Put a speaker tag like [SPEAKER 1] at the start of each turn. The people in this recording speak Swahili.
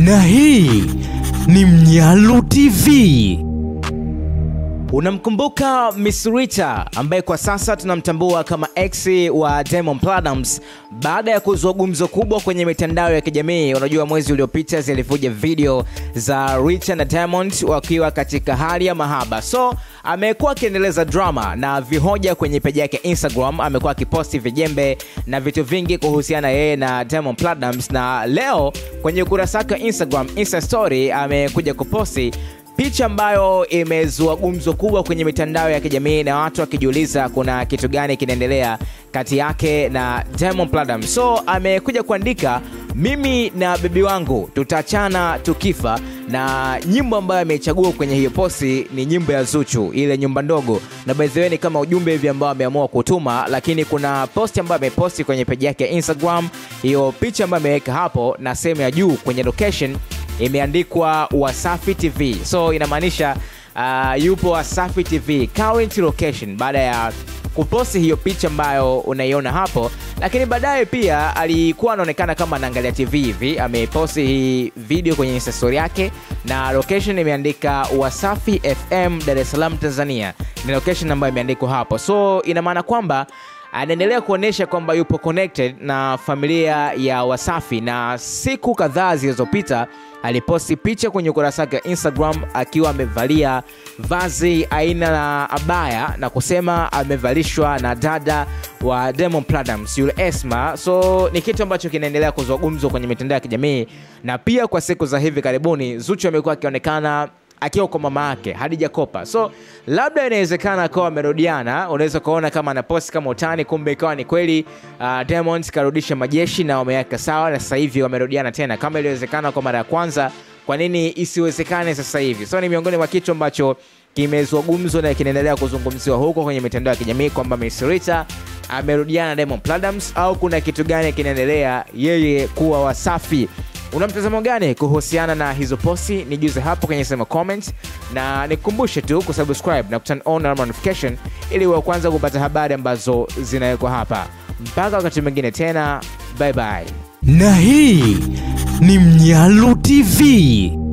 [SPEAKER 1] Na hii ni Mnyalu TV. Unamkumbuka Miss Rita ambaye kwa sasa tunamtambua kama ex wa Diamond Platnumz baada ya kuzua gumzo kubwa kwenye mitandao ya kijamii. Unajua mwezi uliopita zilivuja video za Rita na Diamond wakiwa katika hali ya mahaba. So amekuwa akiendeleza drama na vihoja kwenye page yake Instagram. Amekuwa akiposti vijembe na vitu vingi kuhusiana yeye na Diamond Platnumz, na leo kwenye ukurasa wake Instagram Insta story amekuja kuposti picha ambayo imezua gumzo kubwa kwenye mitandao ya kijamii na watu wakijiuliza kuna kitu gani kinaendelea kati yake na Diamond Platnumz. So amekuja kuandika, mimi na bibi wangu tutaachana tukifa, na nyimbo ambayo amechagua kwenye hiyo posti ni nyimbo ya Zuchu, ile nyumba ndogo. Na by the way ni kama ujumbe hivi ambao ameamua kutuma, lakini kuna posti ambayo ameposti kwenye page yake Instagram. Hiyo picha ambayo ameweka hapo na sehemu ya juu kwenye location imeandikwa Wasafi TV. So inamaanisha yupo Wasafi TV current location baada ya kuposti hiyo picha ambayo unaiona hapo. Lakini baadaye pia alikuwa anaonekana kama anaangalia TV hivi, ameposti hii video kwenye Insta story yake na location imeandika Wasafi FM Dar es Salaam Tanzania. Ni location ambayo imeandikwa hapo. So ina maana kwamba anaendelea kuonesha kwamba yupo connected na familia ya Wasafi, na siku kadhaa zilizopita aliposti picha kwenye ukurasa wake Instagram akiwa amevalia vazi aina la abaya na kusema amevalishwa na dada wa Diamond Platnumz, yule Esma. So ni kitu ambacho kinaendelea kuzua gumzo kwenye mitandao ya kijamii, na pia kwa siku za hivi karibuni Zuchu amekuwa akionekana akiwa kwa mama yake Hadija Kopa. So labda inawezekana akawa amerudiana, unaweza kuona kama anaposti kama utani, kumbe ikawa ni kweli Diamond karudisha majeshi na wameweka sawa, na sasa hivi wamerudiana tena. Kama iliwezekana kwa mara ya kwanza, kwa nini isiwezekane sasa hivi? So ni miongoni mwa kitu ambacho kimezua gumzo na kinaendelea kuzungumziwa huko kwenye mitandao ya kijamii kwamba Miss Rita amerudiana na Diamond Platnumz, au kuna kitu gani kinaendelea yeye kuwa Wasafi. Una mtazamo gani kuhusiana na hizo posti? Nijuze hapo kwenye sema comment, na nikukumbushe tu kusubscribe na kuturn on notification ili uwe kwanza kupata habari ambazo zinawekwa hapa. Mpaka wakati mwingine tena, bye bye. Na hii ni Mnyalu TV.